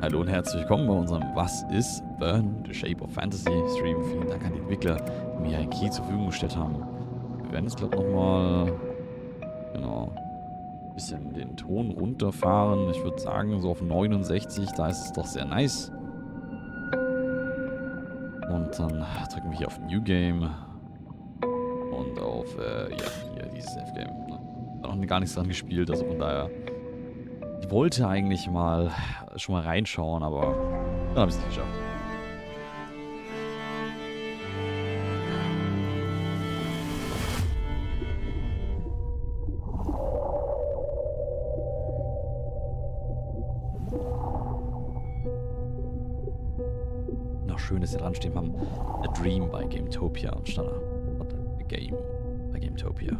Hallo und herzlich willkommen bei unserem Was ist Verne, The Shape of Fantasy Stream. Vielen Dank an die Entwickler, die mir einen Key zur Verfügung gestellt haben. Wir werden jetzt, glaube ich, nochmal ein bisschen den Ton runterfahren. Ich würde sagen, so auf 69, da ist es doch sehr nice. Und dann drücken wir hier auf New Game und auf, hier dieses F-Game. Noch gar nichts dran gespielt, also von daher. Ich wollte eigentlich schon mal reinschauen, aber dann habe ich es nicht geschafft. Noch schön, dass wir dran stehen haben. A Dream bei Gametopia und stand da. A Game bei Gametopia.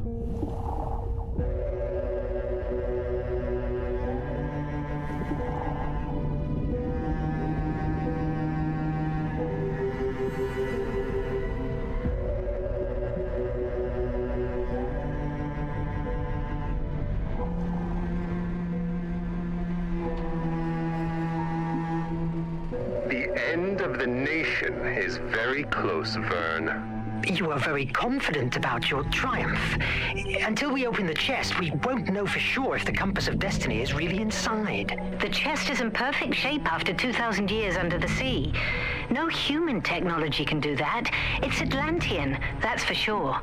The nation is very close, Verne. You are very confident about your triumph. Until we open the chest, we won't know for sure if the compass of destiny is really inside. The chest is in perfect shape after 2,000 years under the sea. No human technology can do that. It's Atlantean, that's for sure.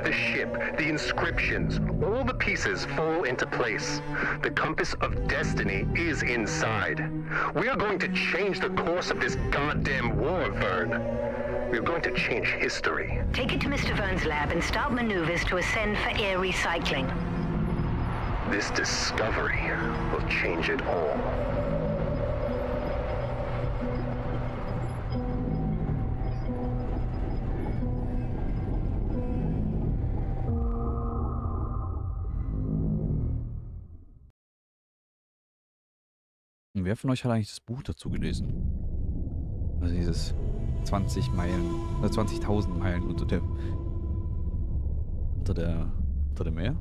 The ship, the inscriptions, all the pieces fall into place. The compass of destiny is inside. We are going to change the course of this goddamn war, Verne. We are going to change history. Take it to Mr. Verne's lab and start maneuvers to ascend for air recycling. This discovery will change it all. Und wer von euch hat eigentlich das Buch dazu gelesen? Also dieses 20.000 Meilen unter dem Meer?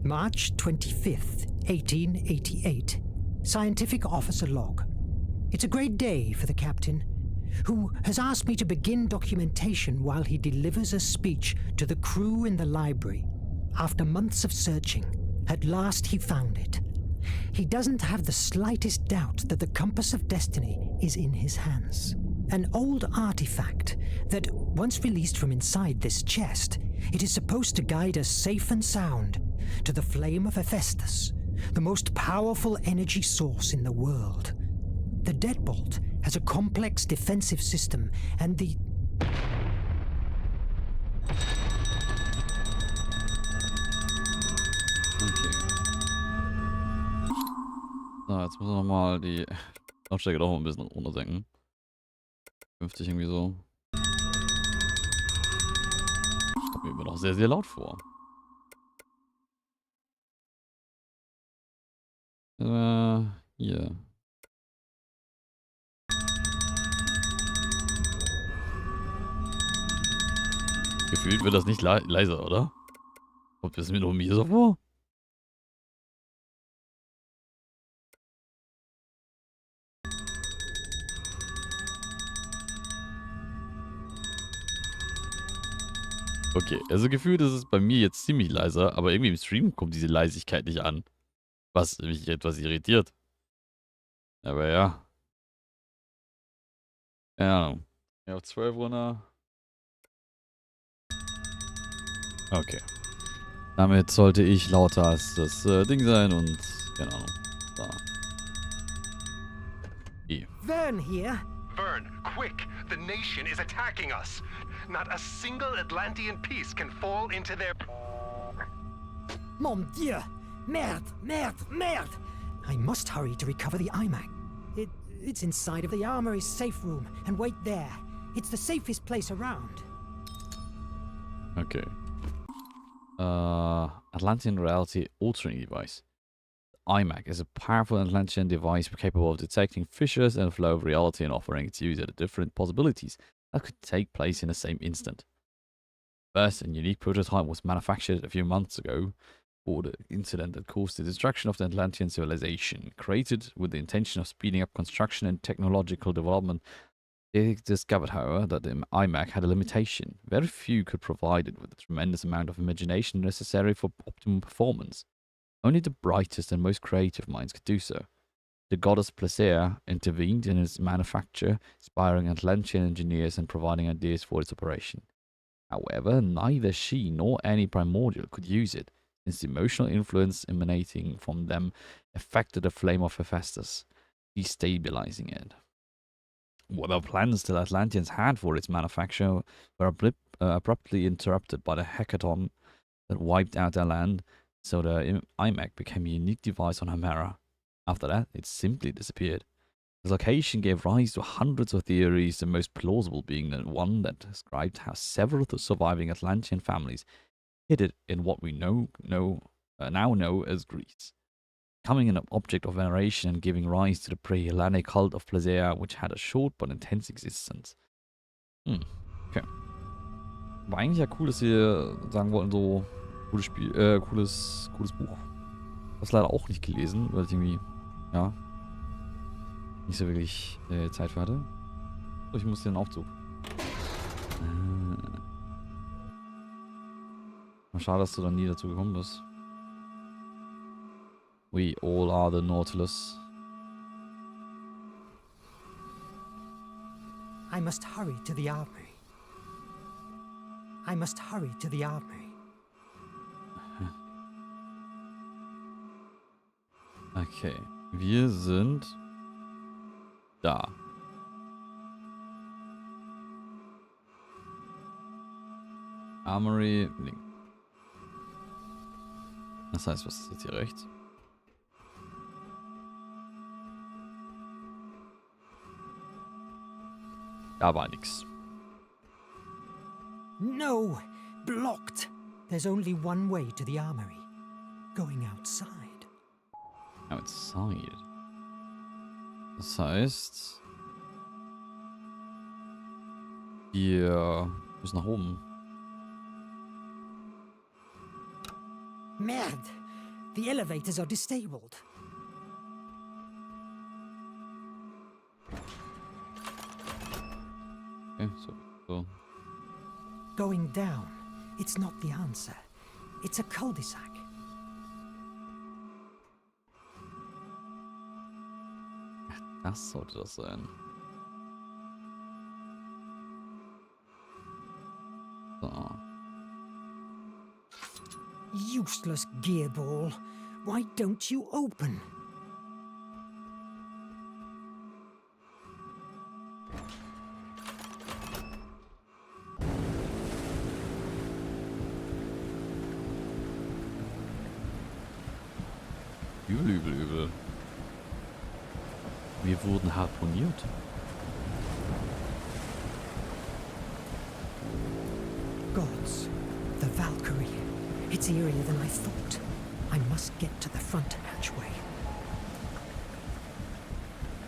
March 25th, 1888. Scientific Officer Log. It's a great day for the captain, who has asked me to begin documentation while he delivers a speech to the crew in the library. After months of searching, at last he found it. He doesn't have the slightest doubt that the compass of destiny is in his hands. An old artifact that, once released from inside this chest, it is supposed to guide us safe and sound to the flame of Hephaestus, the most powerful energy source in the world. The deadbolt has a complex defensive system, and the... Okay. So, jetzt müssen wir nochmal die Lautstärke doch mal ein bisschen runtersenken. 50 irgendwie so. Kommt mir immer noch sehr, sehr laut vor. Hier. Gefühlt wird das nicht leiser, oder? Kommt das mir nur mir so vor? Okay, also gefühlt ist es bei mir jetzt ziemlich leiser, aber irgendwie im Stream kommt diese Leisigkeit nicht an. Was mich etwas irritiert. Aber ja. Keine Ahnung. Ja, auf 12 runter. Okay. Damit sollte ich lauter als das Ding sein und keine Ahnung. So. Verne here. Verne, quick! The nation is attacking us. Not a single Atlantean piece can fall into their... Mon Dieu! Merde! Merde! Merde! I must hurry to recover the iMac. It's inside of the armory's safe room, and wait there. It's the safest place around. Okay. Atlantean reality altering device. iMac is a powerful Atlantean device capable of detecting fissures and flow of reality and offering its user the different possibilities that could take place in the same instant. First and unique prototype was manufactured a few months ago Or the incident that caused the destruction of the Atlantean civilization. Created with the intention of speeding up construction and technological development, they discovered, however, that the iMac had a limitation. Very few could provide it with the tremendous amount of imagination necessary for optimum performance. Only the brightest and most creative minds could do so. The goddess Placer intervened in its manufacture, inspiring Atlantean engineers and providing ideas for its operation. However, neither she nor any primordial could use it, since the emotional influence emanating from them affected the flame of Hephaestus, destabilizing it. Whatever plans the Atlanteans had for its manufacture were abruptly interrupted by the hecatomb that wiped out their land, so the iMac became a unique device on Hemera. After that, it simply disappeared. The location gave rise to hundreds of theories, the most plausible being the one that described how several of the surviving Atlantean families hid it in what we now know as Greece, becoming an object of veneration and giving rise to the pre-Hellenic cult of Placer, which had a short but intense existence. Okay. War eigentlich ja cool, dass sie sagen wollten, so cooles Spiel, cooles Buch. Das leider auch nicht gelesen, weil ich irgendwie, ja, nicht so wirklich Zeit für hatte. So, ich muss den Aufzug. Schade, dass du dann nie dazu gekommen bist. We all are the Nautilus. I must hurry to the armory. I must hurry to the armory. Okay, wir sind da. Armory Link. Das heißt, was ist jetzt hier rechts? Da war nix. No! Blocked! There's only one way to the armory. Going outside. Outside. Das heißt, wir müssen nach oben. Merde! The elevators are disabled. Okay, so. Going down. It's not the answer. It's a cul-de-sac. Das sollte das sein. So. Useless gearball. Why don't you open? Übel. Wir wurden harponiert. Gods. The Valkyrie. It's eerier than I thought. I must get to the front hatchway.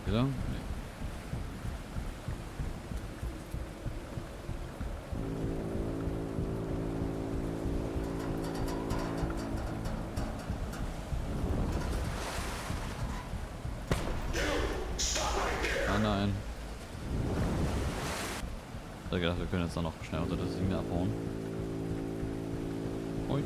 Wieder? Nee. Nein. Ich habe gedacht, wir können jetzt noch schnell unter das Ding abhauen. Ui.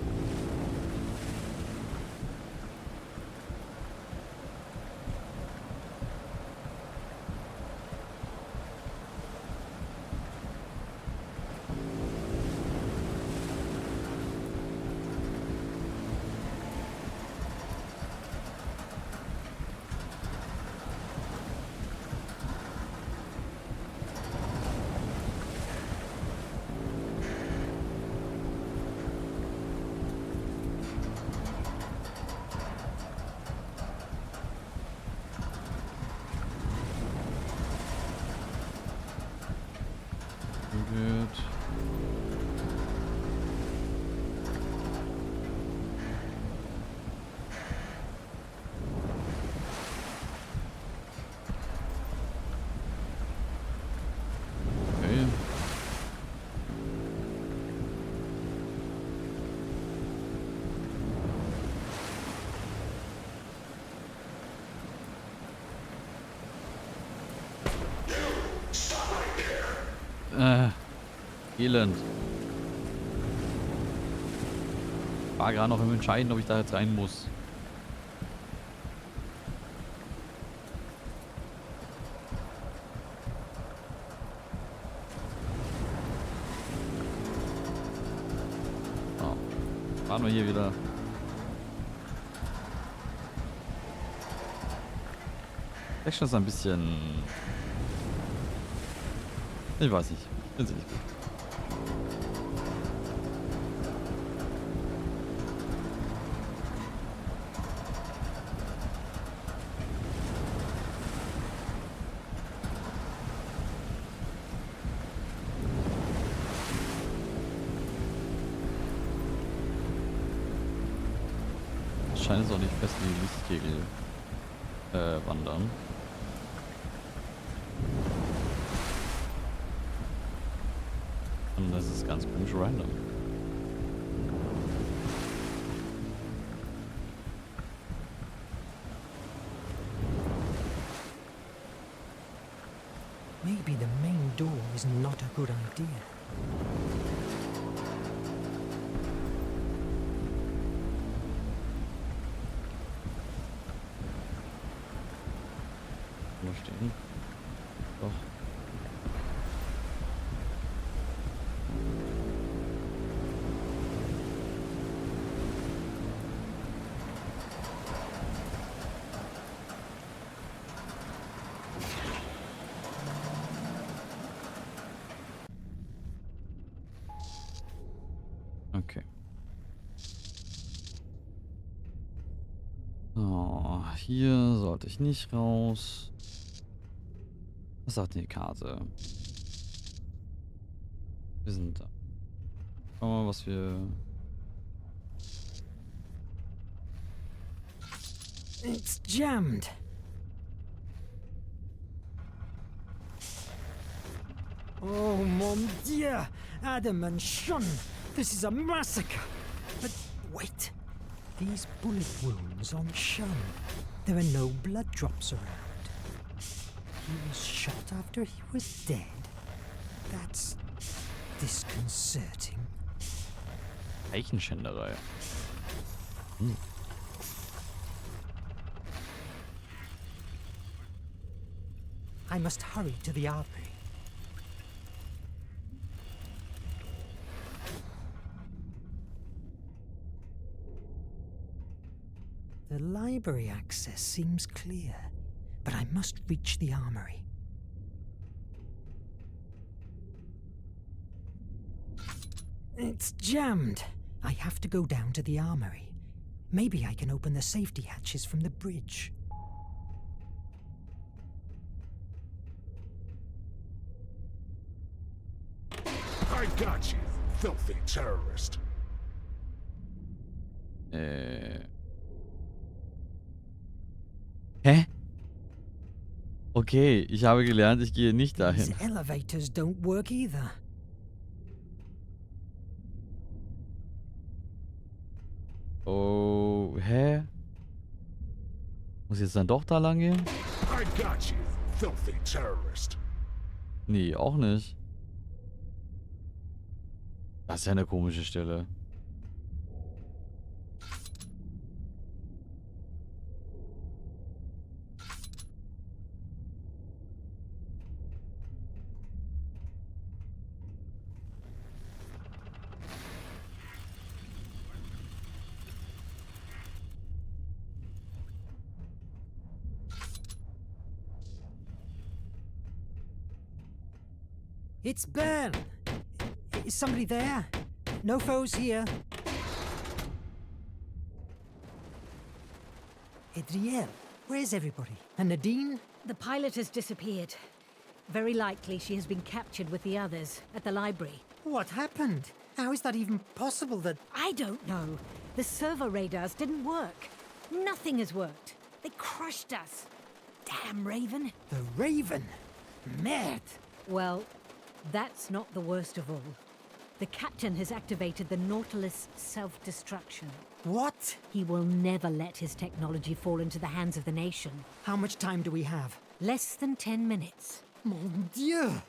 Gut. Okay. Elend. Ich war gerade noch im Entscheiden, ob ich da jetzt rein muss. So. Fahren wir hier wieder. Action ist ein bisschen... Ich weiß nicht. Finde ich nicht gut. Scheint es auch nicht fest wie die Lichtkegel wandern. Und das ist ganz komisch random. Maybe the main door is not a good idea. Wo stehen? Doch. Okay. So, hier sollte ich nicht raus. Was sagt die Karte? Wir sind da. Schauen wir mal, was wir... It's jammed. Oh, mon Dieu! Adam and Sean! This is a massacre! But wait. These bullet wounds on Sean. There are no blood drops around. He was shot after he was dead. That's disconcerting. Leichenschänderei. I must hurry to the armory. The library access seems clear, but I must reach the armory. It's jammed. I have to go down to the armory. Maybe I can open the safety hatches from the bridge. I got you, filthy terrorist. Hä? Okay, ich habe gelernt, ich gehe nicht dahin. These elevators don't work either. Oh, hä? Muss ich jetzt dann doch da lang gehen? I got you, filthy terrorist. Nee, auch nicht. Das ist ja eine komische Stelle. It's Verne. Is somebody there? No foes here. Adrienne, where's everybody? And Nadine? The pilot has disappeared. Very likely she has been captured with the others at the library. What happened? How is that even possible that... I don't know. The servo radars didn't work. Nothing has worked. They crushed us. Damn Raven. The Raven? Merde! Well, that's not the worst of all. The captain has activated the Nautilus self-destruction. What? He will never let his technology fall into the hands of the nation. How much time do we have? Less than 10 minutes. Mon Dieu!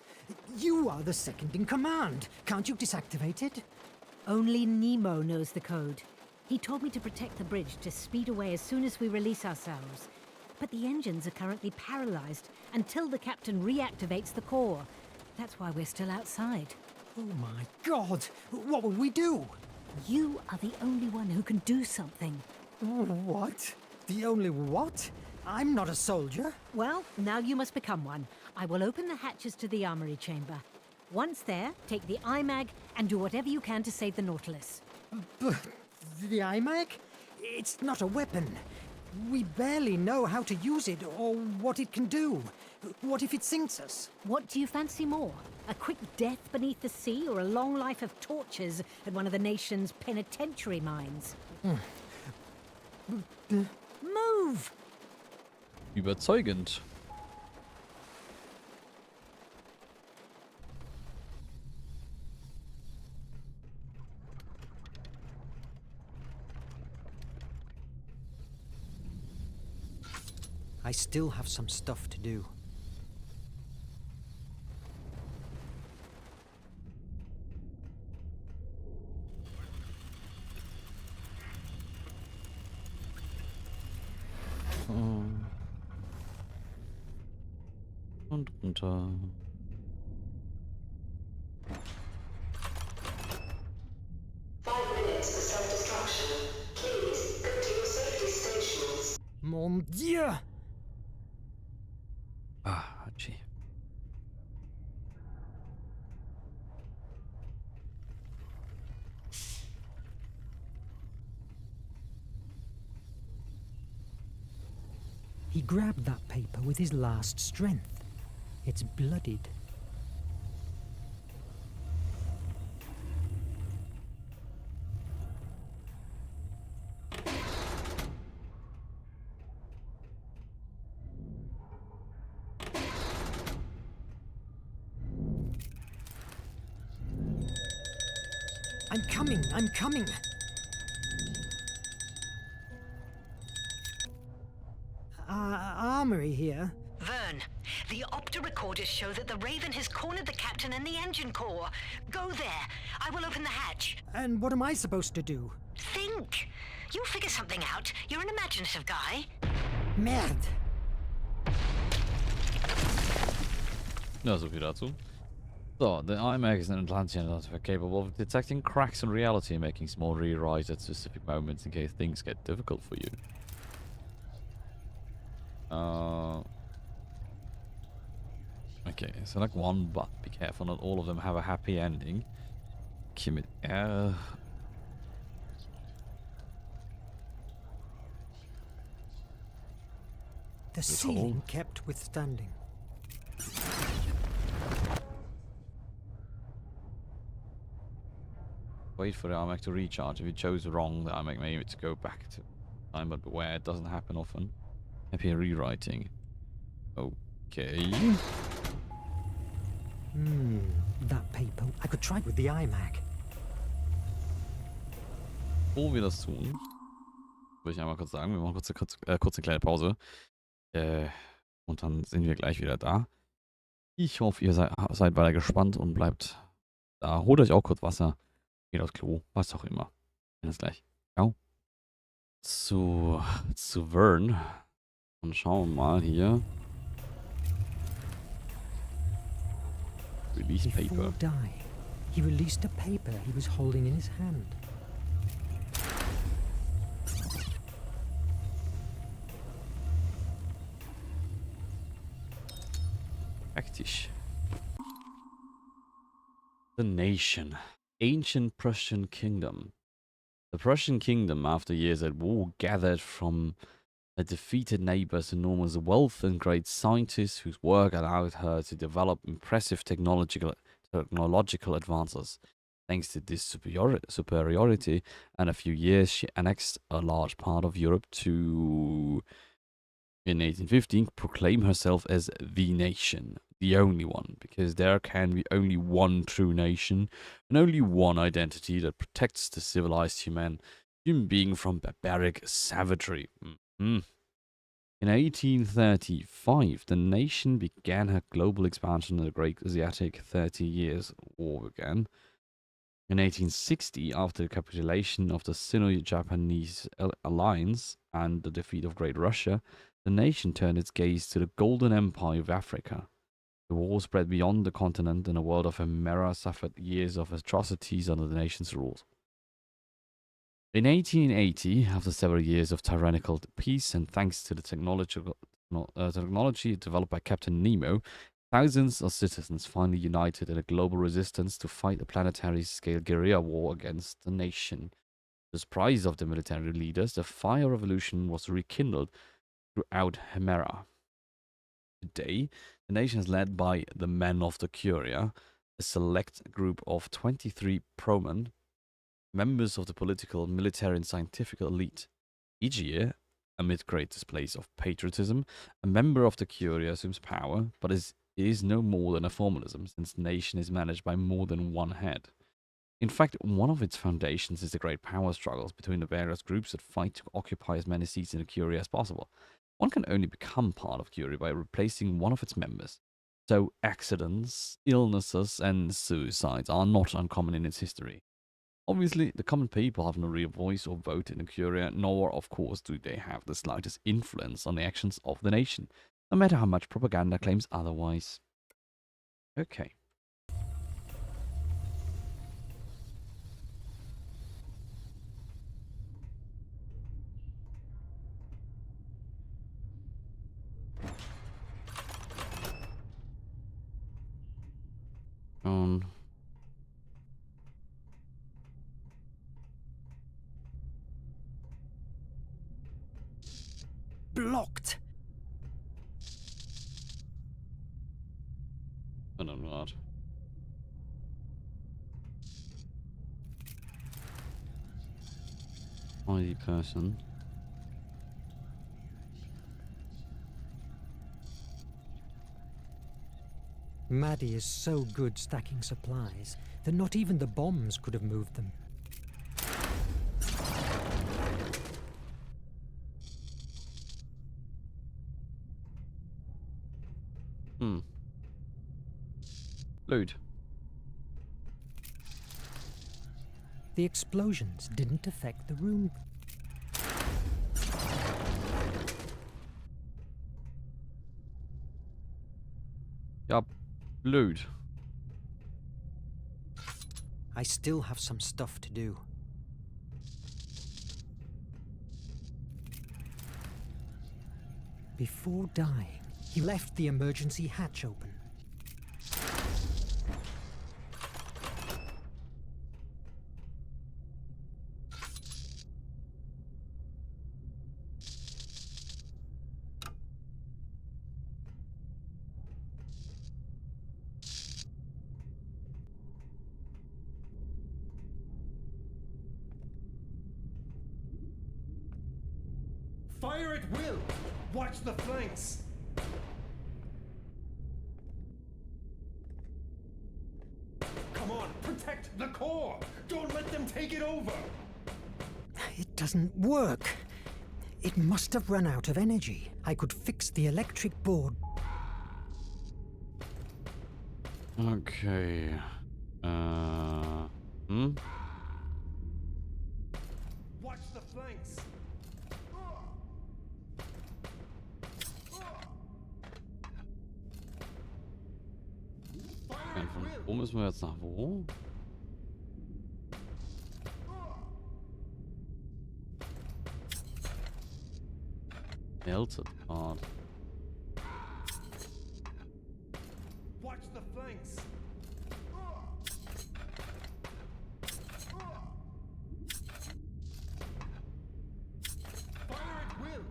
You are the second in command. Can't you disactivate it? Only Nemo knows the code. He told me to protect the bridge to speed away as soon as we release ourselves. But the engines are currently paralyzed until the captain reactivates the core. That's why we're still outside. Oh my God! What will we do? You are the only one who can do something. What? The only what? I'm not a soldier. Well, now you must become one. I will open the hatches to the armory chamber. Once there, take the IMAG and do whatever you can to save the Nautilus. But the IMAG? It's not a weapon. We barely know how to use it or what it can do. What if it sinks us? What do you fancy more? A quick death beneath the sea or a long life of tortures at one of the nation's penitentiary mines? Move! Überzeugend. I still have some stuff to do. Und runter. Mon Dieu! Ah, gee. He grabbed that paper with his last strength. It's bloodied. I'm coming! Armory here. Verne, the opta recorders show that the Raven has cornered the captain and the engine core. Go there. I will open the hatch. And what am I supposed to do? Think. You'll figure something out. You're an imaginative guy. Merde! Ja, so viel dazu. So, the IMAG is an Atlantean artifact capable of detecting cracks in reality and making small rewrites at specific moments in case things get difficult for you. Okay, select one, but be careful not all of them have a happy ending. Commit error. The ceiling kept withstanding. Wait for the IMAG to recharge. If you chose wrong, the IMAG may need to go back to time, but beware, it doesn't happen often. Happy rewriting. Okay. That paper. I could try it with the iMac. Bevor wir das tun, würde ich einmal kurz sagen, wir machen kurz eine kleine Pause. Und dann sind wir gleich wieder da. Ich hoffe, ihr seid weiter gespannt und bleibt da. Holt euch auch kurz Wasser. Geht aufs Klo, was auch immer. Bis gleich. Ciao. Zu Verne. Und schauen wir mal hier. Release paper. He released a paper he was holding in his hand. Praktisch. The nation. Ancient Prussian kingdom. The Prussian kingdom, after years at war, gathered from her defeated neighbors enormous wealth and great scientists whose work allowed her to develop impressive technological advances. Thanks to this superiority, in a few years she annexed a large part of Europe to, in 1815, proclaim herself as the nation. The only one, because there can be only one true nation and only one identity that protects the civilized human being from barbaric savagery. In 1835, the nation began her global expansion and the Great Asiatic 30 Years' War began. In 1860, after the capitulation of the Sino-Japanese alliance and the defeat of Great Russia, the nation turned its gaze to the Golden Empire of Africa. The war spread beyond the continent, and the world of Emera suffered years of atrocities under the nation's rule. In 1880, after several years of tyrannical peace and thanks to the technology developed by Captain Nemo, thousands of citizens finally united in a global resistance to fight a planetary-scale guerrilla war against the nation. To the surprise of the military leaders, the fire revolution was rekindled throughout Hemera. Today, the nation is led by the Men of the Curia, a select group of 23 promen, members of the political, military, and scientific elite. Each year, amid great displays of patriotism, a member of the Curia assumes power, but it is no more than a formalism, since the nation is managed by more than one head. In fact, one of its foundations is the great power struggles between the various groups that fight to occupy as many seats in the Curia as possible. One can only become part of Curia by replacing one of its members. So accidents, illnesses, and suicides are not uncommon in its history. Obviously, the common people have no real voice or vote in the Curia, nor, of course, do they have the slightest influence on the actions of the nation, no matter how much propaganda claims otherwise. Okay. Blocked. I don't know what. ID person. Maddie is so good stacking supplies that not even the bombs could have moved them. Load. The explosions didn't affect the room. Yup. Load. I still have some stuff to do. Before dying, he left the emergency hatch open. Fire at will! Watch the flanks! Come on, protect the core! Don't let them take it over! It doesn't work. It must have run out of energy. I could fix the electric board. Okay. Watch the flanks! Von wo müssen wir jetzt nach wo? Melted part. Watch the flanks! Fire at will!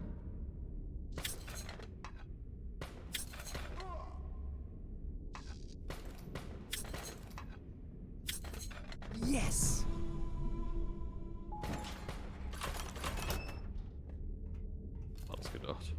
Yes! Alles gedacht.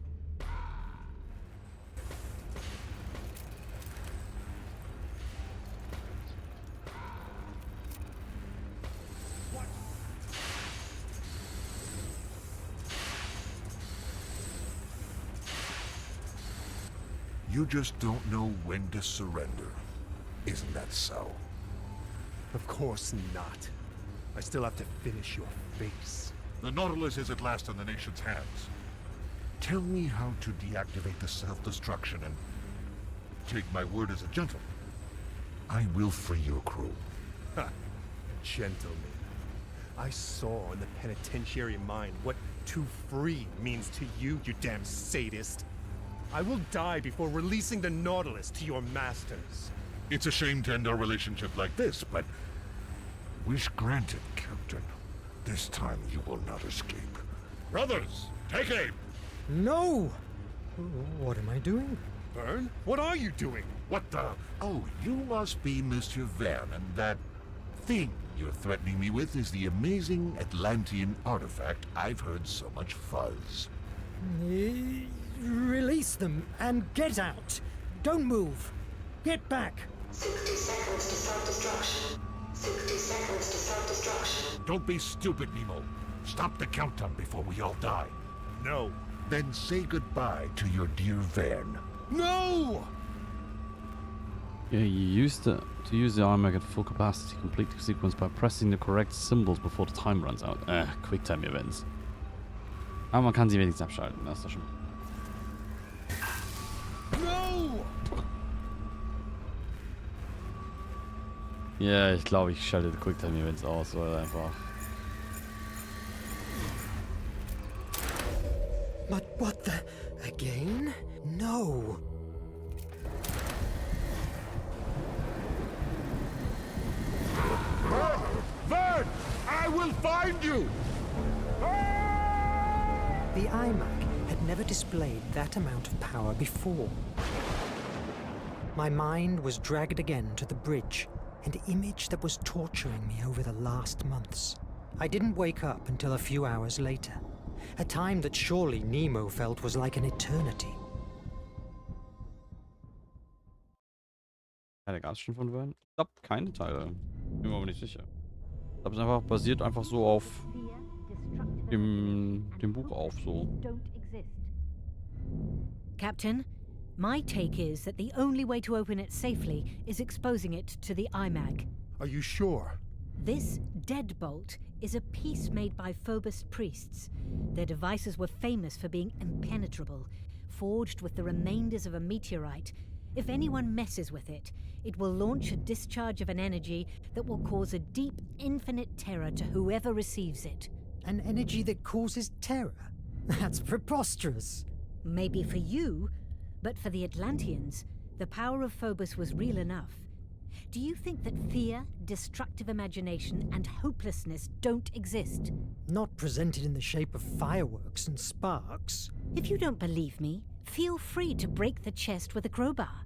You just don't know when to surrender. Isn't that so? Of course not. I still have to finish your face. The Nautilus is at last in the nation's hands. Tell me how to deactivate the self-destruction and take my word as a gentleman. I will free your crew. Ha! Gentleman. I saw in the penitentiary mine what to free means to you, you damn sadist. I will die before releasing the Nautilus to your masters. It's a shame to end our relationship like this, but... Wish granted, Captain. This time you will not escape. Brothers, take aim! No! What am I doing? Verne, what are you doing? What the? Oh, you must be Mr. Verne, and that thing you're threatening me with is the amazing Atlantean artifact I've heard so much fuzz. Release them and get out! Don't move! Get back! 60 seconds to self-destruction. 60 seconds to self-destruction. Don't be stupid, Nemo. Stop the countdown before we all die. No. Then say goodbye to your dear Verne. No! Yeah, you used to use the iMac at full capacity, complete the sequence by pressing the correct symbols before the time runs out. Quicktime Events. Aber man kann sie wenigstens abschalten, das ist doch schon. No! Ja, ich glaube, ich schalte die Quicktime Events aus, weil einfach. But what the... Again? No. Verne! I will find you! The iMac had never displayed that amount of power before. My mind was dragged again to the bridge, an image that was torturing me over the last months. I didn't wake up until a few hours later, a time that surely Nemo felt was like an eternity. Keine gab es schon von Verne? Ich glaube, keine Teile. Bin mir aber nicht sicher. Ich glaube, es einfach basiert einfach so auf dem Buch auf so. Captain, my take is that the only way to open it safely is exposing it to the iMag. Are you sure? This deadbolt is a piece made by Phobos priests. Their devices were famous for being impenetrable, forged with the remainders of a meteorite. If anyone messes with it, it will launch a discharge of an energy that will cause a deep, infinite terror to whoever receives it. An energy that causes terror? That's preposterous. Maybe for you, but for the Atlanteans, the power of Phobos was real enough. Do you think that fear, destructive imagination, and hopelessness don't exist? Not presented in the shape of fireworks and sparks. If you don't believe me, feel free to break the chest with a crowbar.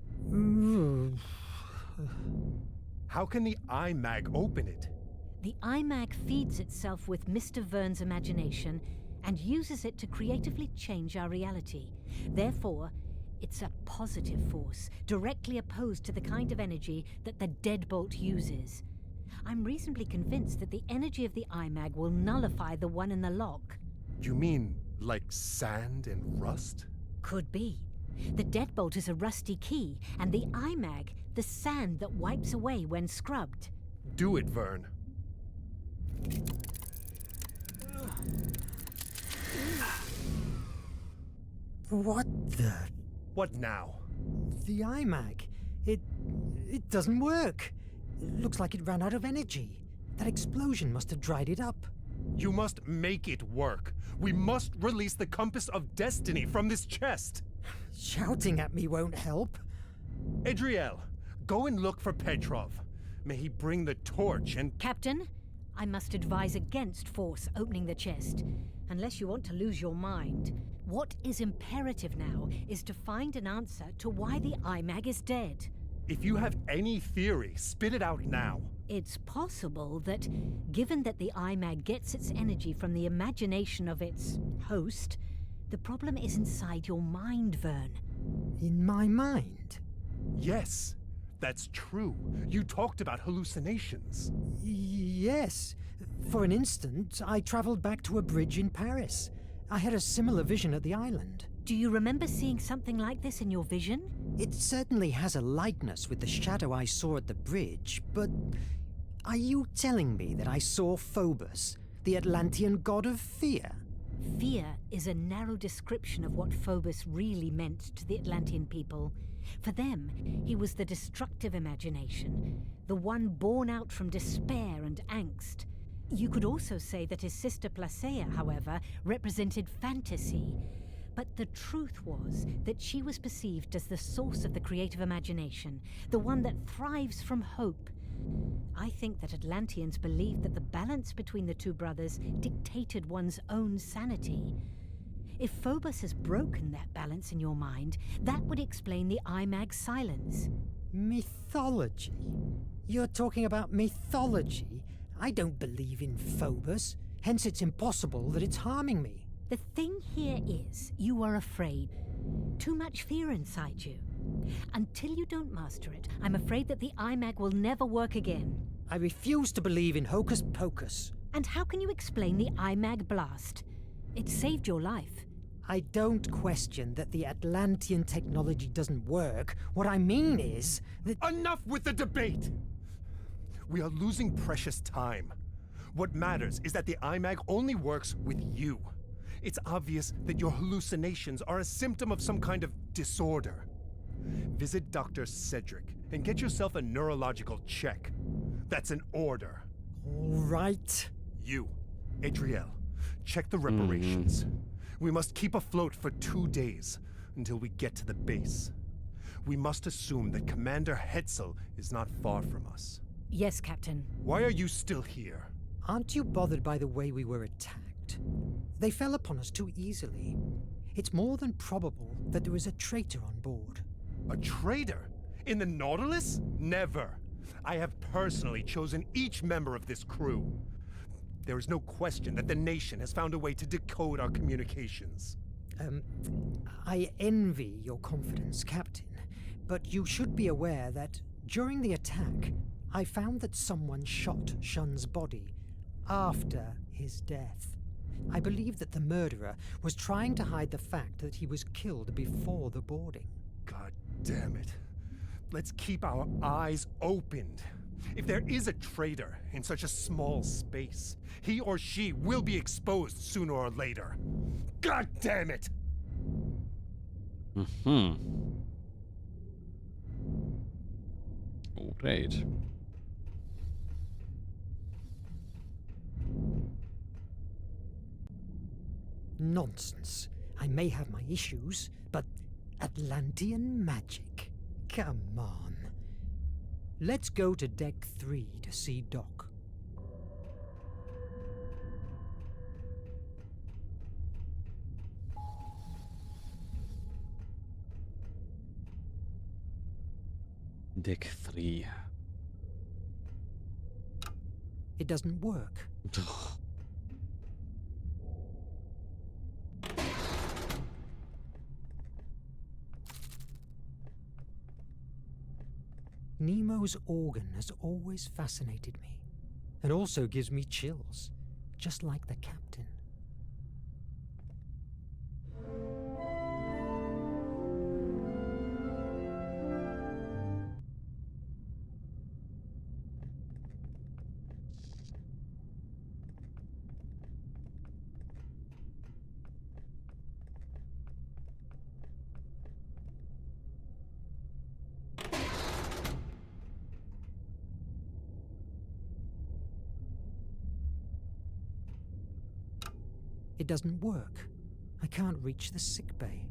How can the iMag open it? The iMag feeds itself with Mr. Verne's imagination and uses it to creatively change our reality. Therefore, it's a positive force, directly opposed to the kind of energy that the deadbolt uses. I'm reasonably convinced that the energy of the iMag will nullify the one in the lock. You mean like sand and rust? Could be. The deadbolt is a rusty key, and the iMag, the sand that wipes away when scrubbed. Do it, Verne. What the... What now? The iMag. It doesn't work. It looks like it ran out of energy. That explosion must have dried it up. You must make it work. We must release the compass of destiny from this chest. Shouting at me won't help. Adriel, go and look for Petrov. May he bring the torch and... Captain, I must advise against force opening the chest, unless you want to lose your mind. What is imperative now is to find an answer to why the iMag is dead. If you have any theory, spit it out now. It's possible that, given that the iMag gets its energy from the imagination of its host, the problem is inside your mind, Verne. In my mind? Yes, that's true. You talked about hallucinations. Yes. For an instant, I traveled back to a bridge in Paris. I had a similar vision at the island. Do you remember seeing something like this in your vision? It certainly has a likeness with the shadow I saw at the bridge, but are you telling me that I saw Phobos, the Atlantean god of fear? Fear is a narrow description of what Phobos really meant to the Atlantean people. For them, he was the destructive imagination, the one born out from despair and angst. You could also say that his sister Placea, however, represented fantasy. But the truth was that she was perceived as the source of the creative imagination, the one that thrives from hope. I think that Atlanteans believed that the balance between the two brothers dictated one's own sanity. If Phobos has broken that balance in your mind, that would explain the IMAG's silence. Mythology? You're talking about mythology? I don't believe in Phobos, hence it's impossible that it's harming me. The thing here is, you are afraid. Too much fear inside you. Until you don't master it, I'm afraid that the IMAG will never work again. I refuse to believe in hocus pocus. And how can you explain the IMAG blast? It saved your life. I don't question that the Atlantean technology doesn't work. What I mean is that... Enough with the debate! We are losing precious time. What matters is that the IMAG only works with you. It's obvious that your hallucinations are a symptom of some kind of disorder. Visit Dr. Cedric and get yourself a neurological check. That's an order. All right. You, Adriel, check the reparations. We must keep afloat for 2 days until we get to the base. We must assume that Commander Hetzel is not far from us. Yes, Captain. Why are you still here? Aren't you bothered by the way we were attacked? They fell upon us too easily. It's more than probable that there was a traitor on board. A traitor? In the Nautilus? Never. I have personally chosen each member of this crew. There is no question that the nation has found a way to decode our communications. I envy your confidence, Captain, but you should be aware that during the attack, I found that someone shot Shun's body after his death. I believe that the murderer was trying to hide the fact that he was killed before the boarding. God damn it. Let's keep our eyes opened. If there is a traitor in such a small space, he or she will be exposed sooner or later. God damn it! Alright. Nonsense. I may have my issues, but Atlantean magic? Come on. Let's go to Deck 3 to see Doc. Deck 3. It doesn't work. Nemo's organ has always fascinated me, and also gives me chills, just like the captain. It doesn't work. I can't reach the sickbay.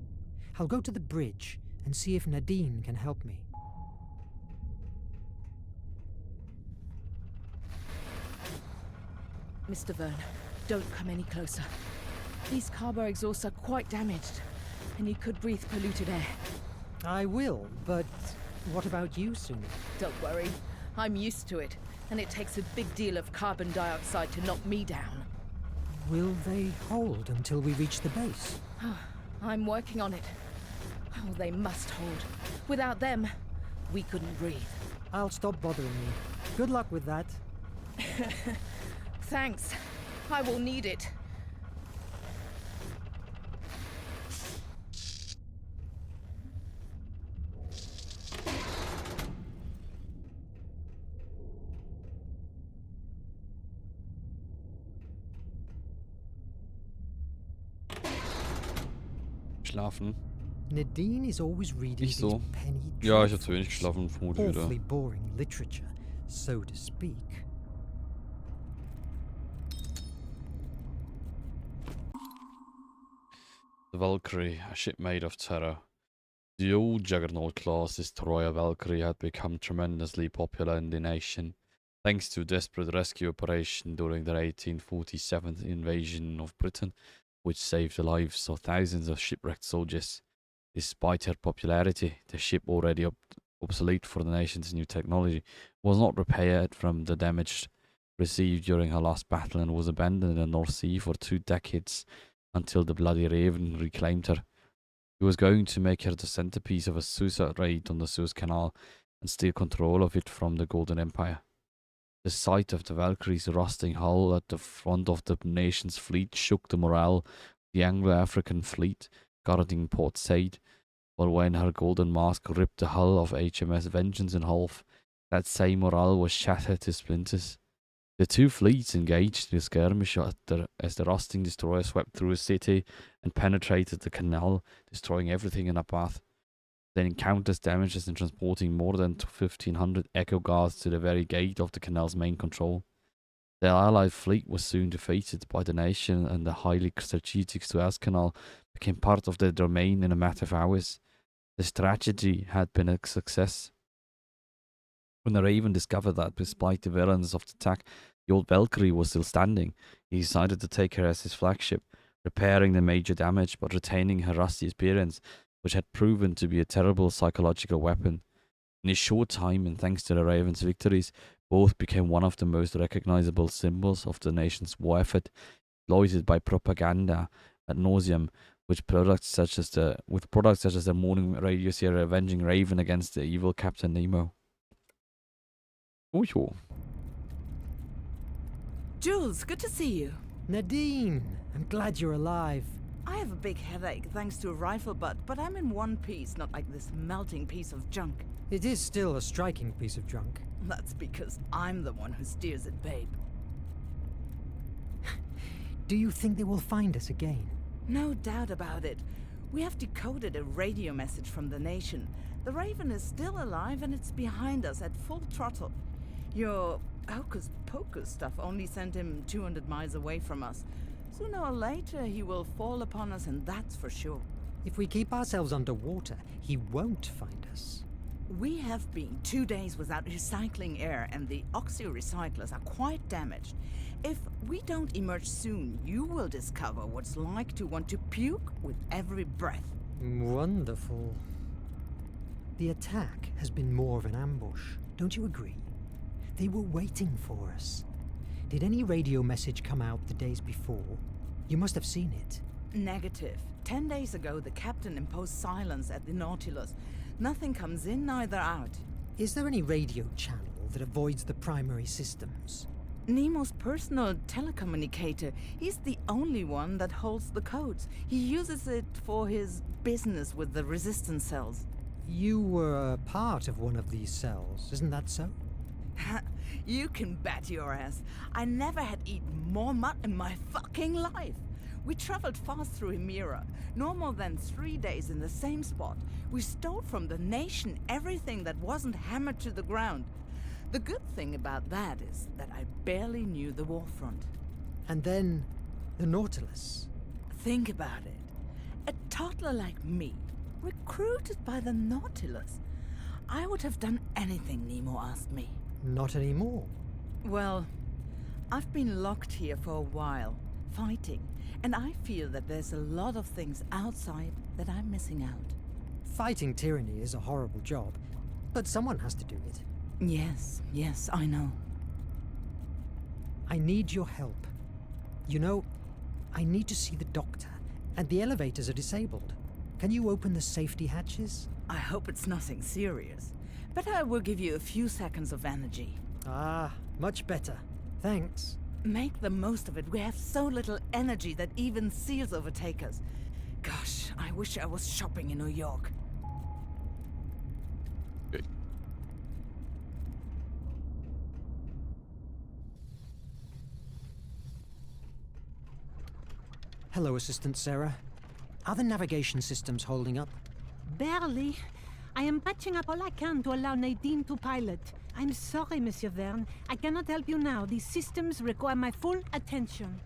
I'll go to the bridge and see if Nadine can help me. Mr. Verne, don't come any closer. These carbo exhausts are quite damaged, and you could breathe polluted air. I will, but what about you, Sumi? Don't worry, I'm used to it, and it takes a big deal of carbon dioxide to knock me down. Will they hold until we reach the base? I'm working on it. Oh, they must hold. Without them, we couldn't breathe. I'll stop bothering you. Good luck with that. Thanks. I will need it. Schlafen. Nadine is always reading Nicht so. these penny Ja, ich habe zu wenig dreadfuls. geschlafen, vermute wieder. Awfully boring literature, so to speak. The Valkyrie, a ship made of terror. The old Juggernaut-class destroyer Valkyrie had become tremendously popular in the nation, thanks to a desperate rescue operation during the 1847 invasion of Britain, which saved the lives of thousands of shipwrecked soldiers. Despite her popularity, the ship, already obsolete for the nation's new technology, was not repaired from the damage received during her last battle and was abandoned in the North Sea for 2 decades until the Bloody Raven reclaimed her. He was going to make her the centerpiece of a suicide raid on the Suez Canal and steal control of it from the Golden Empire. The sight of the Valkyrie's rusting hull at the front of the nation's fleet shook the morale of the Anglo-African fleet guarding Port Said, but when her golden mask ripped the hull of HMS Vengeance in half, that same morale was shattered to splinters. The 2 fleets engaged in a skirmish as the rusting destroyer swept through a city and penetrated the canal, destroying everything in her path. They encountered damages in transporting more than 1,500 Echo Guards to the very gate of the canal's main control. The Allied fleet was soon defeated by the nation, and the highly strategic Suez Canal became part of their domain in a matter of hours. The strategy had been a success. When the Raven discovered that, despite the violence of the attack, the old Valkyrie was still standing, he decided to take her as his flagship, repairing the major damage but retaining her rusty experience, which had proven to be a terrible psychological weapon. In a short time, and thanks to the Raven's victories, both became one of the most recognizable symbols of the nation's war effort, exploited by propaganda ad nauseum, with products such as the morning radio serial Avenging Raven against the evil Captain Nemo. Oh, jo. Jules, good to see you. Nadine, I'm glad you're alive. I have a big headache thanks to a rifle butt, but I'm in one piece, not like this melting piece of junk. It is still a striking piece of junk. That's because I'm the one who steers it, babe. Do you think they will find us again? No doubt about it. We have decoded a radio message from the nation. The Raven is still alive and it's behind us at full throttle. Your hocus-pocus stuff only sent him 200 miles away from us. Sooner or later he will fall upon us, and that's for sure. If we keep ourselves underwater, he won't find us. We have been 2 days without recycling air, and the oxy-recyclers are quite damaged. If we don't emerge soon, you will discover what it's like to want to puke with every breath. Wonderful. The attack has been more of an ambush, don't you agree? They were waiting for us. Did any radio message come out the days before? You must have seen it. Negative. 10 days ago, the captain imposed silence at the Nautilus. Nothing comes in, neither out. Is there any radio channel that avoids the primary systems? Nemo's personal telecommunicator. He's the only one that holds the codes. He uses it for his business with the resistance cells. You were a part of one of these cells, isn't that so? You can bet your ass. I never had eaten more mud in my fucking life. We traveled fast through Hemira, no more than 3 days in the same spot. We stole from the nation everything that wasn't hammered to the ground. The good thing about that is that I barely knew the warfront. And then, the Nautilus. Think about it. A toddler like me, recruited by the Nautilus. I would have done anything Nemo asked me. Not anymore. Well, I've been locked here for a while, fighting, and I feel that there's a lot of things outside that I'm missing out. Fighting tyranny is a horrible job, but someone has to do it. Yes, I know. I need your help. You know, I need to see the doctor, and the elevators are disabled. Can you open the safety hatches? I hope it's nothing serious, but I will give you a few seconds of energy. Ah, much better. Thanks. Make the most of it. We have so little energy that even seals overtake us. Gosh, I wish I was shopping in New York. Okay. Hello, Assistant Sarah. Are the navigation systems holding up? Barely. I am patching up all I can to allow Nadine to pilot. I'm sorry, Monsieur Verne. I cannot help you now. These systems require my full attention.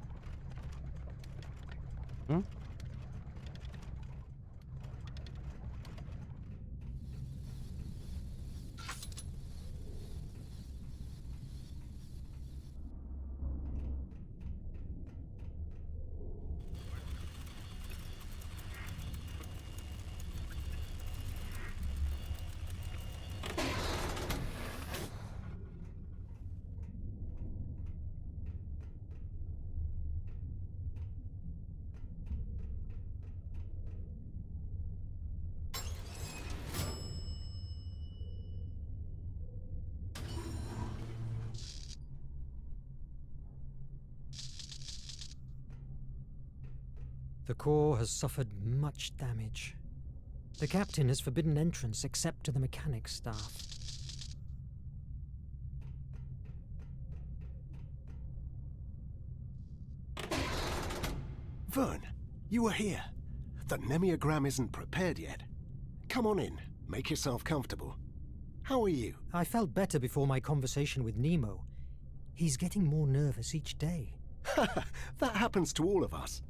The core has suffered much damage. The captain has forbidden entrance except to the mechanics staff. Verne, you were here. The Nemiagram isn't prepared yet. Come on in. Make yourself comfortable. How are you? I felt better before my conversation with Nemo. He's getting more nervous each day. That happens to all of us.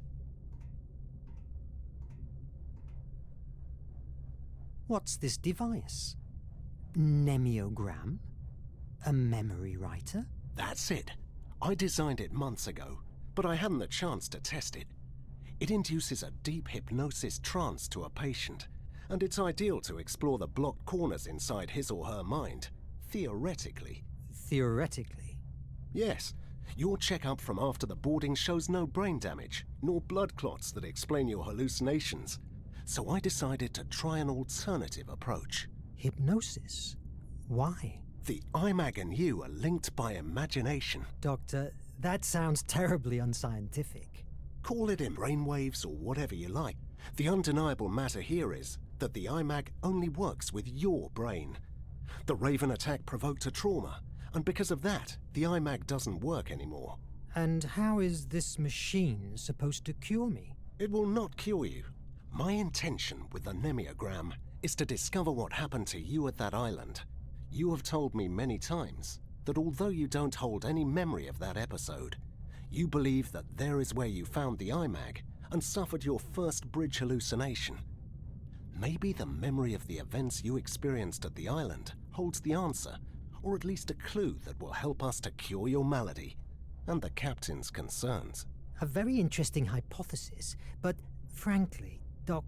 What's this device? Nemiogram? A memory writer? That's it. I designed it months ago, but I hadn't the chance to test it. It induces a deep hypnosis trance to a patient, and it's ideal to explore the blocked corners inside his or her mind, theoretically. Theoretically? Yes. Your checkup from after the boarding shows no brain damage, nor blood clots that explain your hallucinations. So I decided to try an alternative approach. Hypnosis? Why? The IMAG and you are linked by imagination. Doctor, that sounds terribly unscientific. Call it in brainwaves or whatever you like. The undeniable matter here is that the IMAG only works with your brain. The Raven attack provoked a trauma, and because of that, the IMAG doesn't work anymore. And how is this machine supposed to cure me? It will not cure you. My intention with the Nemiogram is to discover what happened to you at that island. You have told me many times that although you don't hold any memory of that episode, you believe that there is where you found the IMAG and suffered your first bridge hallucination. Maybe the memory of the events you experienced at the island holds the answer, or at least a clue that will help us to cure your malady and the captain's concerns. A very interesting hypothesis, but frankly, Doc,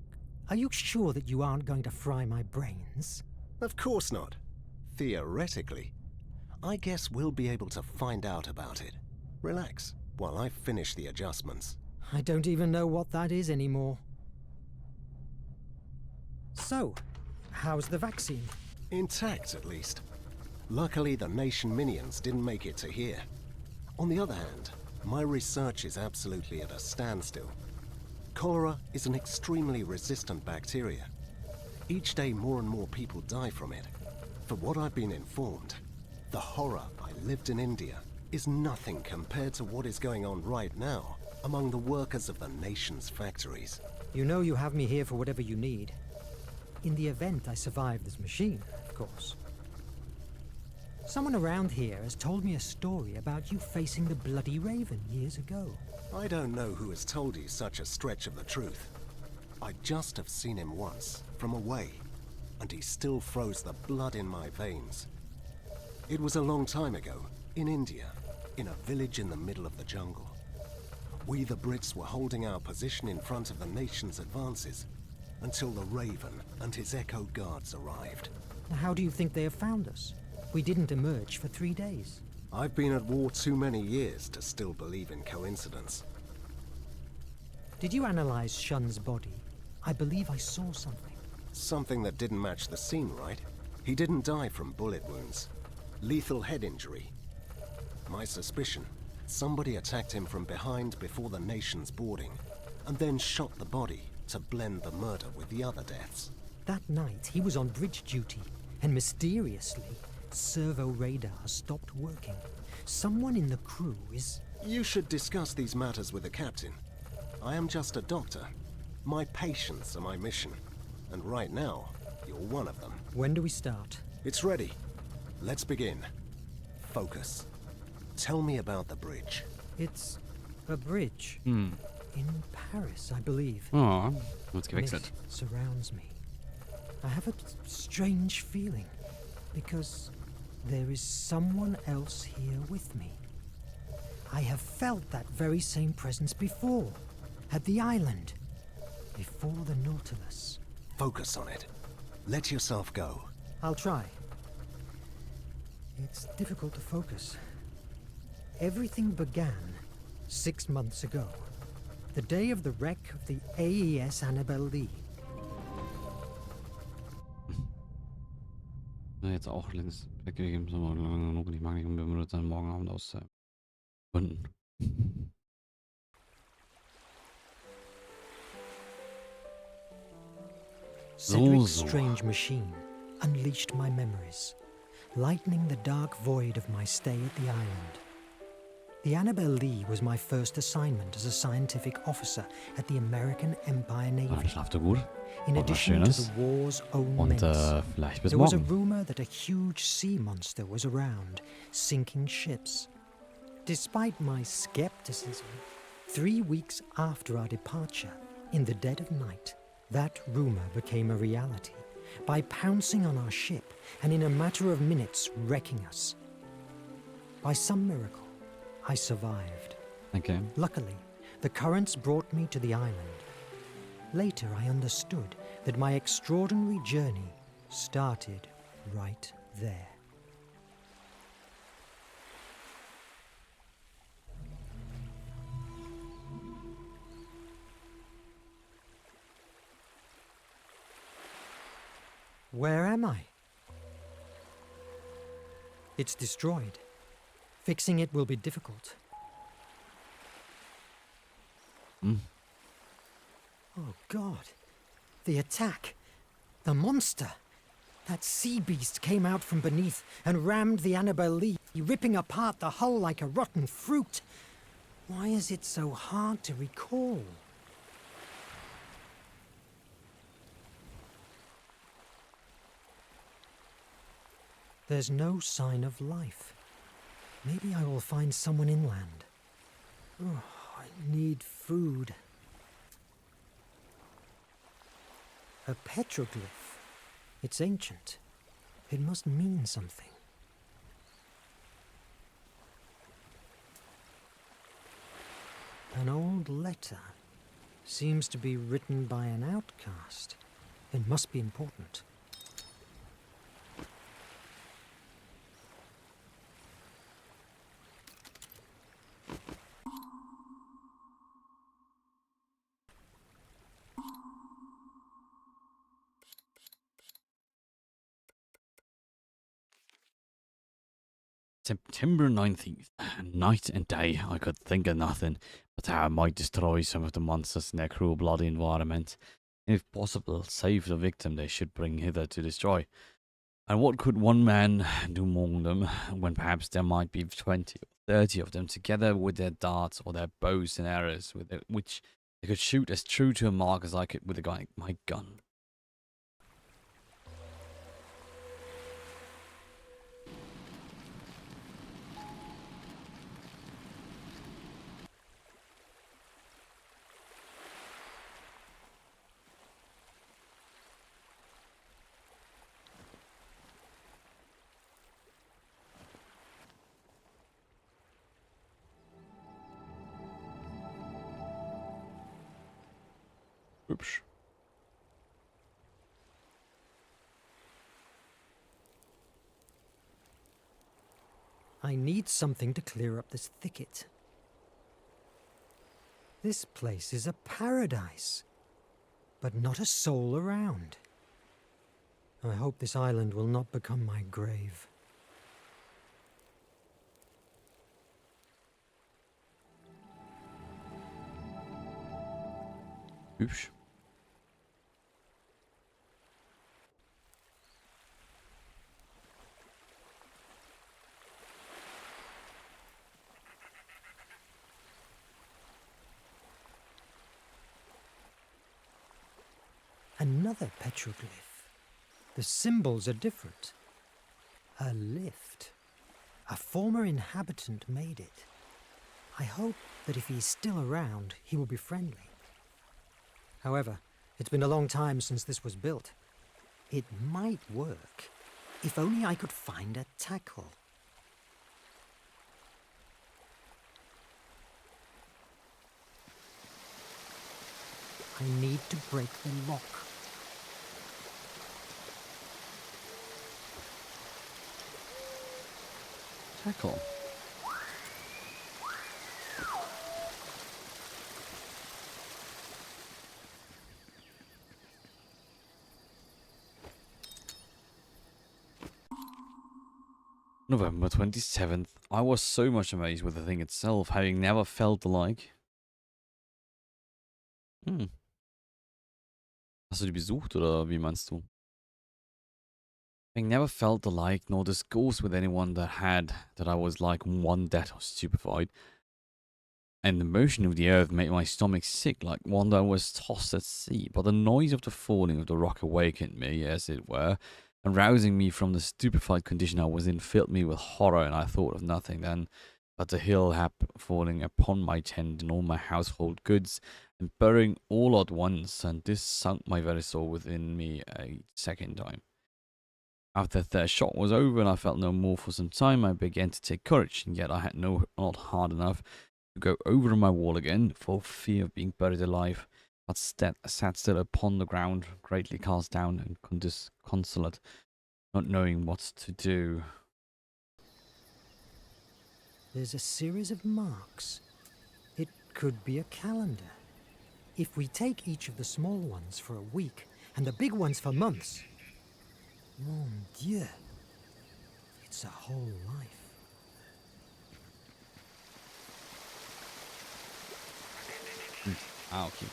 are you sure that you aren't going to fry my brains? Of course not. Theoretically. I guess we'll be able to find out about it. Relax while I finish the adjustments. I don't even know what that is anymore. So, how's the vaccine? Intact, at least. Luckily, the nation minions didn't make it to here. On the other hand, my research is absolutely at a standstill. Cholera is an extremely resistant bacteria. Each day more and more people die from it. For what I've been informed, the horror I lived in India is nothing compared to what is going on right now among the workers of the nation's factories. You know you have me here for whatever you need. In the event I survive this machine, of course. Someone around here has told me a story about you facing the Bloody Raven years ago. I don't know who has told you such a stretch of the truth. I just have seen him once, from away, and he still froze the blood in my veins. It was a long time ago, in India, in a village in the middle of the jungle. We the Brits were holding our position in front of the nation's advances until the Raven and his Echo Guards arrived. How do you think they have found us? We didn't emerge for 3 days. I've been at war too many years to still believe in coincidence. Did you analyze Shun's body? I believe I saw something. Something that didn't match the scene, right? He didn't die from bullet wounds. Lethal head injury. My suspicion, somebody attacked him from behind before the nation's boarding, and then shot the body to blend the murder with the other deaths. That night, he was on bridge duty, and mysteriously, servo radar stopped working. Someone in the crew is... You should discuss these matters with the captain. I am just a doctor. My patients are my mission. And right now, you're one of them. When do we start? It's ready. Let's begin. Focus. Tell me about the bridge. It's a bridge. Hm. In Paris, I believe. Oh, wird's gewechselt. Mist surrounds me. I have a strange feeling, because there is someone else here with me. I have felt that very same presence before, at the island, before the Nautilus. Focus on it. Let yourself go. I'll try. It's difficult to focus. Everything began 6 months ago. The day of the wreck of the AES Annabelle Lee. Jetzt auch links weggegeben, so lange genug. Ich mag nicht, um wir dann morgen Abend auszugründen. Cedric's strange machine unleashed my memories, lightening the dark void of my stay at the island. The Annabelle Lee was my first assignment as a scientific officer at the American Empire Dann Navy. schlaft ihr gut. In Und was addition to Schönes. the war's own Und menace, vielleicht bis there was a morgen. rumor that a huge sea monster was around, sinking ships. Despite my skepticism, 3 weeks after our departure, in the dead of night, that rumor became a reality by pouncing on our ship and in a matter of minutes wrecking us. By some miracle, I survived. Okay. Luckily, the currents brought me to the island. Later, I understood that my extraordinary journey started right there. Where am I? It's destroyed. Fixing it will be difficult. Oh God. The attack. The monster. That sea beast came out from beneath and rammed the Annabelle Lee, ripping apart the hull like a rotten fruit. Why is it so hard to recall? There's no sign of life. Maybe I will find someone inland. Oh, I need food. A petroglyph. It's ancient. It must mean something. An old letter. Seems to be written by an outcast. It must be important. September 19th. Night and day, I could think of nothing but how I might destroy some of the monsters in their cruel, bloody environment, and if possible, save the victim they should bring hither to destroy. And what could one man do among them, when perhaps there might be 20 or 30 of them together with their darts or their bows and arrows, which they could shoot as true to a mark as I could with my gun. Hübsch. I need something to clear up this thicket. This place is a paradise, but not a soul around. I hope this island will not become my grave. Hübsch. Another petroglyph. The symbols are different. A lift. A former inhabitant made it. I hope that if he's still around, he will be friendly. However, it's been a long time since this was built. It might work, if only I could find a tackle. I need to break the lock. Tackle. November 27th. I was so much amazed with the thing itself, having never felt the like. Hast du die besucht oder wie meinst du? Having never felt the like nor discoursed with anyone that I was like one dead or stupefied. And the motion of the earth made my stomach sick like one that was tossed at sea. But the noise of the falling of the rock awakened me, as it were, and rousing me from the stupefied condition I was in, filled me with horror, and I thought of nothing then but the hill falling upon my tent and all my household goods, and burying all at once, and this sunk my very soul within me a second time. After the shock was over and I felt no more for some time, I began to take courage, and yet I had not hard enough to go over my wall again, for fear of being buried alive, but sat still upon the ground, greatly cast down and disconsolate, not knowing what to do. There's a series of marks. It could be a calendar. If we take each of the small ones for a week, and the big ones for months, mon Dieu, it's a whole life. Ah, okay.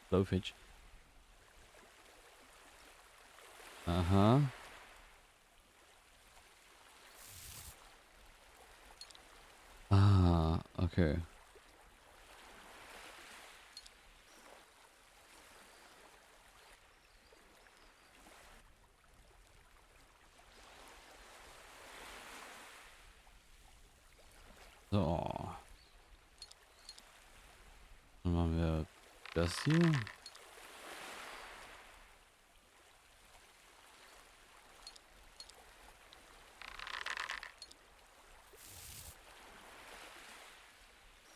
Blowfish. Uh-huh. Ah, okay. So. Dann machen wir das hier.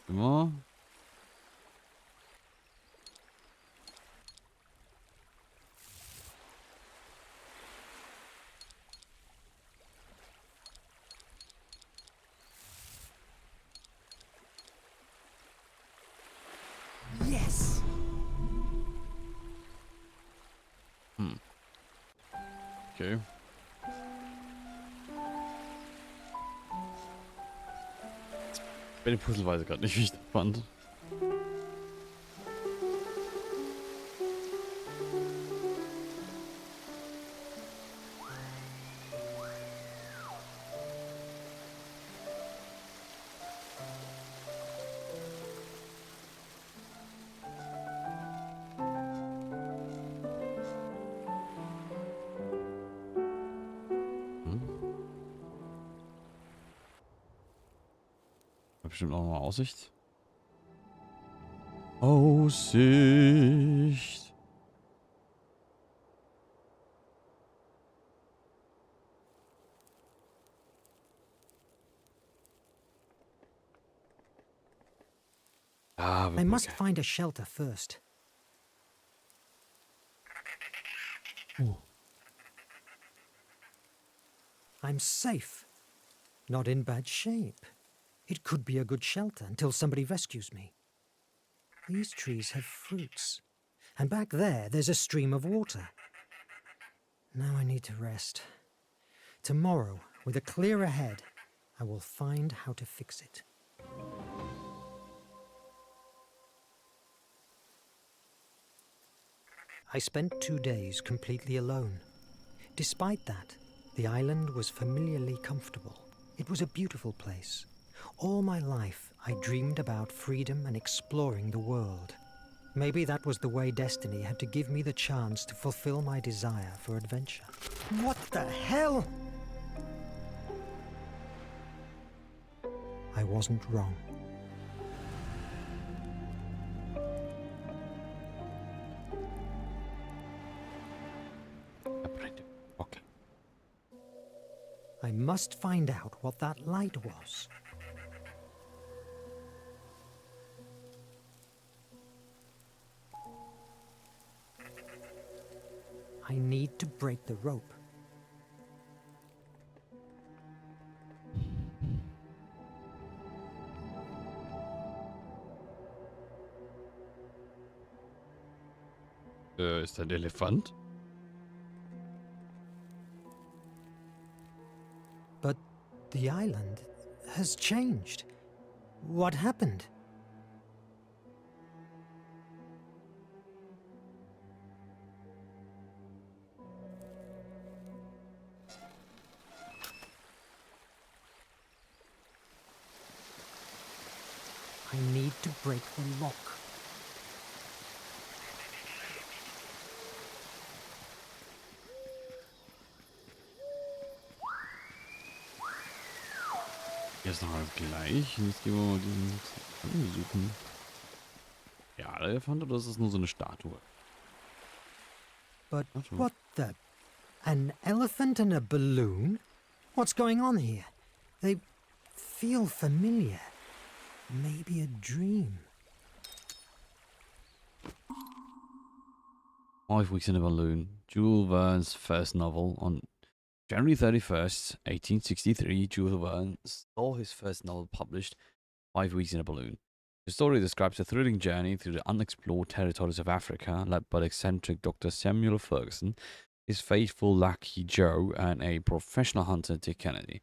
Immer. Yes! Okay. Ich bin die Puzzleweise gerade nicht, wie ich das fand. Bestimmt auch noch Aussicht. Aussicht. I must find a shelter first. Ooh. I'm safe. Not in bad shape. It could be a good shelter until somebody rescues me. These trees have fruits. And back there's a stream of water. Now I need to rest. Tomorrow, with a clearer head, I will find how to fix it. I spent 2 days completely alone. Despite that, the island was familiarly comfortable. It was a beautiful place. All my life, I dreamed about freedom and exploring the world. Maybe that was the way destiny had to give me the chance to fulfill my desire for adventure. What the hell? I wasn't wrong. Okay. I must find out what that light was. I need to break the rope. Ist da ein Elefant? But the island has changed. What happened? I need to break the lock. Jetzt noch alles gleich. Jetzt gehen wir mal diesen Elefanten suchen. Ja, der Elefant oder ist das nur so eine Statue? But what the? An elephant and a balloon? What's going on here? They feel familiar. Maybe a dream. 5 Weeks in a Balloon. Jules Verne's first novel. On January 31st, 1863, Jules Verne saw his first novel published, 5 Weeks in a Balloon. The story describes a thrilling journey through the unexplored territories of Africa, led by the eccentric Dr. Samuel Ferguson, his faithful lackey Joe, and a professional hunter, Dick Kennedy.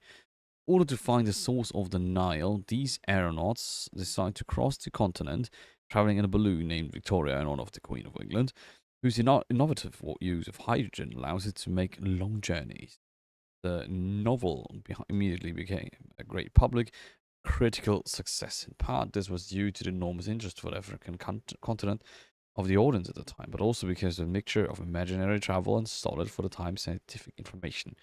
In order to find the source of the Nile, these aeronauts decide to cross the continent, traveling in a balloon named Victoria in honor of the Queen of England, whose innovative use of hydrogen allows it to make long journeys. The novel immediately became a great public critical success. In part, this was due to the enormous interest for the African continent of the audience at the time, but also because of a mixture of imaginary travel and solid for the time scientific information.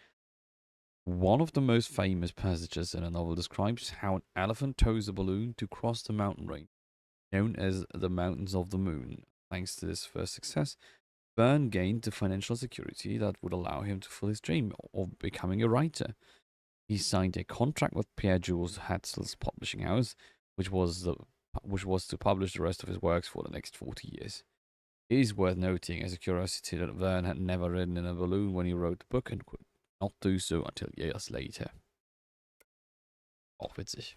One of the most famous passages in the novel describes how an elephant tows a balloon to cross the mountain range, known as the Mountains of the Moon. Thanks to this first success, Verne gained the financial security that would allow him to fulfill his dream of becoming a writer. He signed a contract with Pierre-Jules Hetzel's publishing house, which was to publish the rest of his works for the next 40 years. It is worth noting as a curiosity that Verne had never ridden in a balloon when he wrote the book and could not do so until years later. Auch witzig.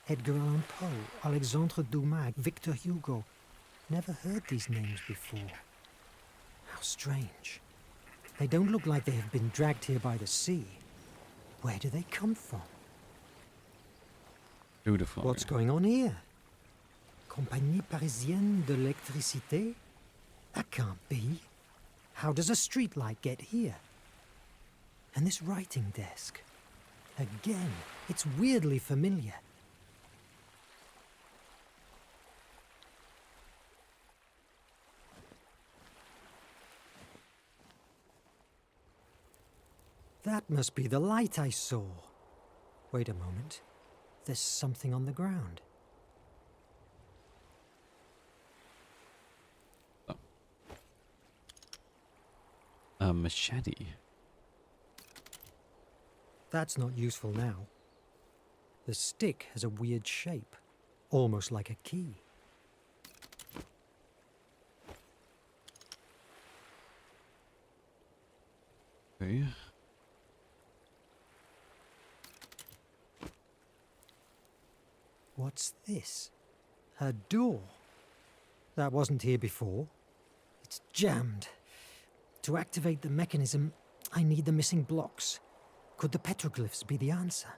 Edgar Allan Poe, Alexandre Dumas, Victor Hugo. Never heard these names before. How strange. They don't look like they have been dragged here by the sea. Where do they come from? Beautiful. What's going on here? Compagnie Parisienne de l'Électricité? That can't be. How does a streetlight get here? And this writing desk? Again, it's weirdly familiar. That must be the light I saw. Wait a moment. There's something on the ground. A machete. That's not useful now. The stick has a weird shape, almost like a key. Okay. What's this? A door. That wasn't here before. It's jammed. To activate the mechanism, I need the missing blocks. Could the petroglyphs be the answer?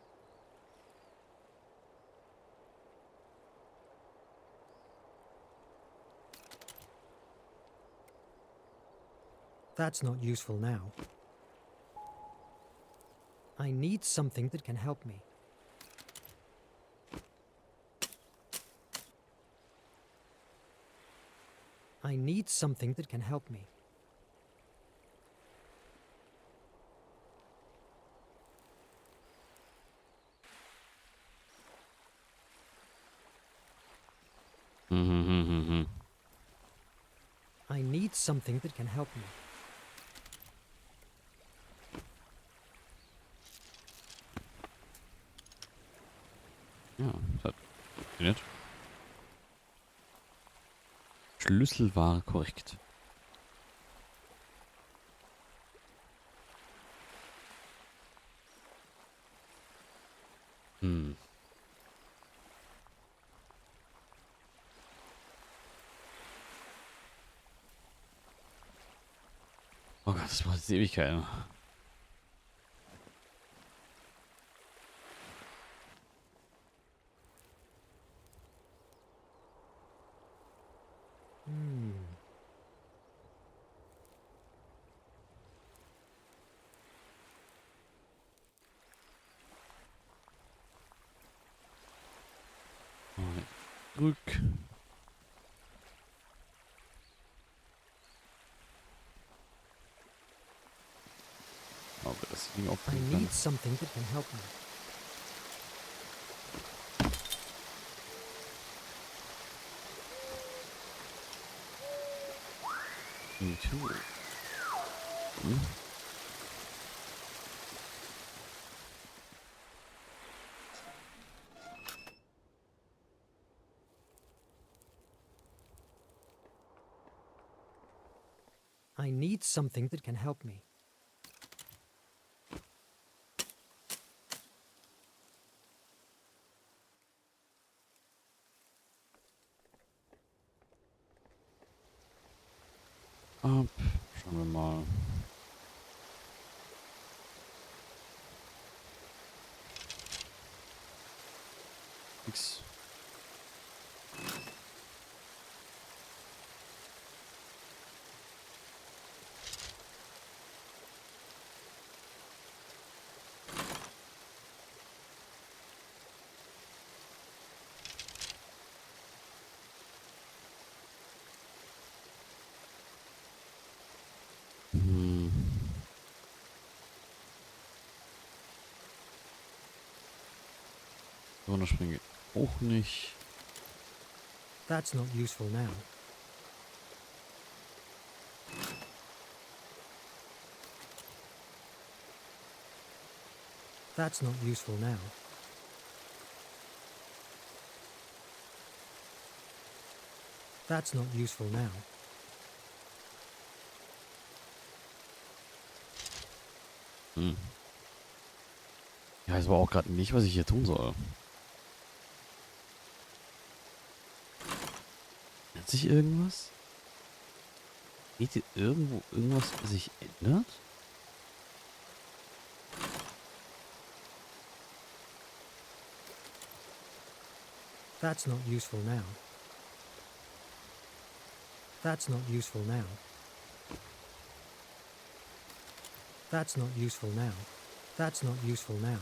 That's not useful now. I need something that can help me. I need something that can help me. I need something that can help me. Ja, das hat funktioniert. Schlüssel war korrekt. Hm. Oh Gott, das war jetzt Ewigkeit. Rück. Aber das Ding auf I need something that can help me. Hm. I need something that can help me. Ab. Schauen wir mal. Nix. Hm. Runterspringen geht auch nicht. That's not useful now. That's not useful now. That's not useful now. Hm. Ich weiß aber auch gerade nicht, was ich hier tun soll. Ändert sich irgendwas? Geht hier irgendwo irgendwas, was sich ändert? That's not useful now. That's not useful now. That's not useful now. That's not useful now.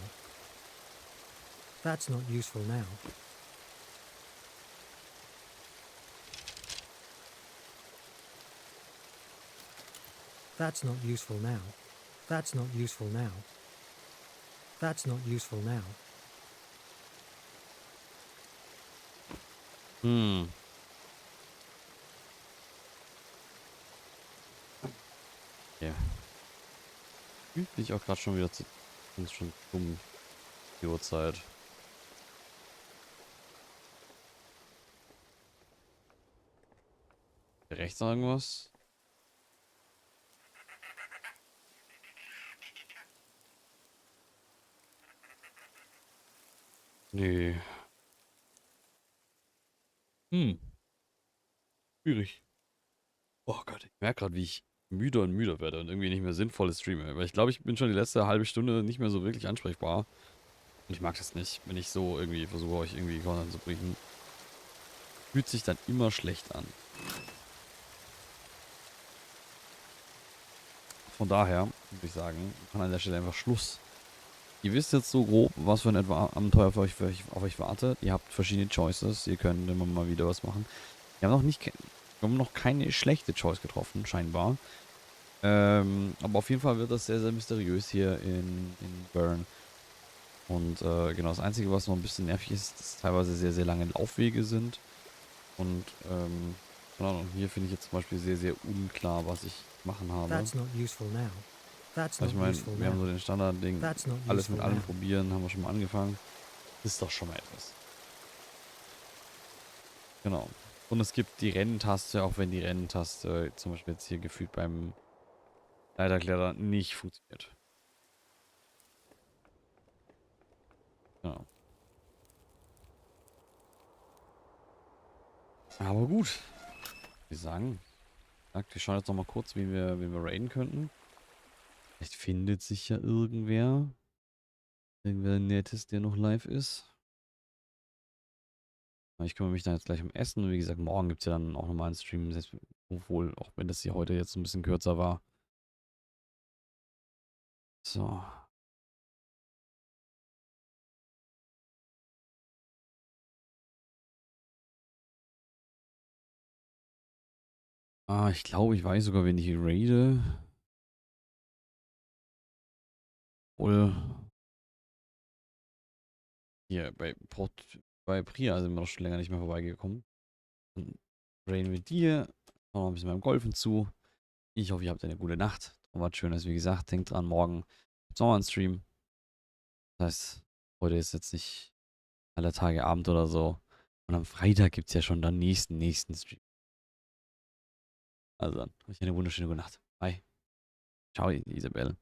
That's not useful now. That's not useful now. That's not useful now. That's not useful now. Hm. Ja. Fühlt mich auch gerade schon wieder zu... Ist schon dumm. Die Uhrzeit. Rechts noch irgendwas? Nee. Hm. Schwierig. Oh Gott, ich merke gerade, wie ich müder und müder werde und irgendwie nicht mehr sinnvolle streame. Weil ich glaube, ich bin schon die letzte halbe Stunde nicht mehr so wirklich ansprechbar. Und ich mag das nicht, wenn ich so irgendwie versuche, euch irgendwie Content zu bringen. Fühlt sich dann immer schlecht an. Von daher würde ich sagen, kann an der Stelle einfach Schluss. Ihr wisst jetzt so grob, was für ein Abenteuer auf euch wartet. Ihr habt verschiedene Choices. Ihr könnt immer mal wieder was machen. Wir haben noch keine schlechte Choice getroffen, scheinbar. Aber auf jeden Fall wird das sehr, sehr mysteriös hier in Verne. Und genau, das Einzige, was noch ein bisschen nervig ist, dass teilweise sehr, sehr lange Laufwege sind. Und keine Ahnung, hier finde ich jetzt zum Beispiel sehr, sehr unklar, was ich machen habe. That's not useful now. That's Also not ich meine, useful wir haben now. so den Standardding, That's not alles mit useful allem now. probieren, haben wir schon mal angefangen. Ist doch schon mal etwas. Genau. Und es gibt die Renntaste, auch wenn die Renntaste zum Beispiel jetzt hier gefühlt beim Leiterklettern nicht funktioniert. Genau. Aber gut. Wir sagen, wir schauen jetzt noch mal kurz, wen wir raiden könnten. Vielleicht findet sich ja irgendwer. Irgendwer Nettes, der noch live ist. Ich kümmere mich dann jetzt gleich um Essen. Und wie gesagt, morgen gibt es ja dann auch nochmal einen Stream. Obwohl, auch wenn das hier heute jetzt ein bisschen kürzer war. So. Ich glaube, ich weiß sogar, wen ich raide. Oder hier bei Priya sind wir noch schon länger nicht mehr vorbeigekommen. Dann raiden wir dir. Schauen noch ein bisschen beim Golfen zu. Ich hoffe, ihr habt eine gute Nacht. Und was Schönes, wie gesagt. Denkt dran, morgen gibt's nochmal einen Stream. Das heißt, heute ist jetzt nicht aller Tage Abend oder so. Und am Freitag gibt es ja schon den nächsten Stream. Also dann, euch eine wunderschöne gute Nacht. Bye. Ciao, Isabelle.